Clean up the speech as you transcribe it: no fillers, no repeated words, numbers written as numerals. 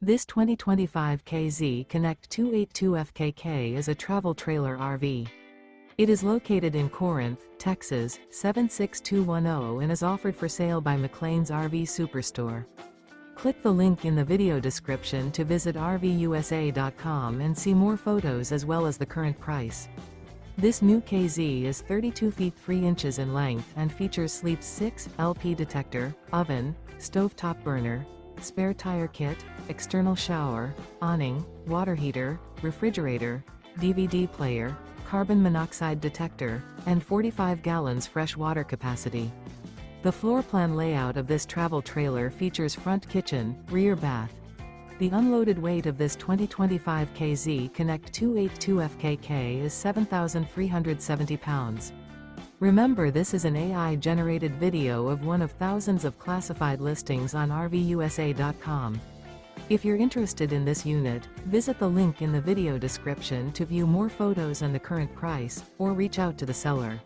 This 2025 KZ Connect 282FKK is a travel trailer RV. It is located in Corinth, Texas, 76210 and is offered for sale by McClain's RV Superstore. Click the link in the video description to visit RVUSA.com and see more photos as well as the current price. This new KZ is 32 feet 3 inches in length and features Sleep's 6 LP detector, oven, stovetop burner, spare tire kit, external shower, awning, water heater, refrigerator, DVD player, carbon monoxide detector, and 45 gallons fresh water capacity. The floor plan layout of this travel trailer features front kitchen, rear bath. The unloaded weight of this 2025 KZ Connect 282FKK is 7,370 pounds. Remember, this is an AI-generated video of one of thousands of classified listings on RVUSA.com. If you're interested in this unit, visit the link in the video description to view more photos and the current price, or reach out to the seller.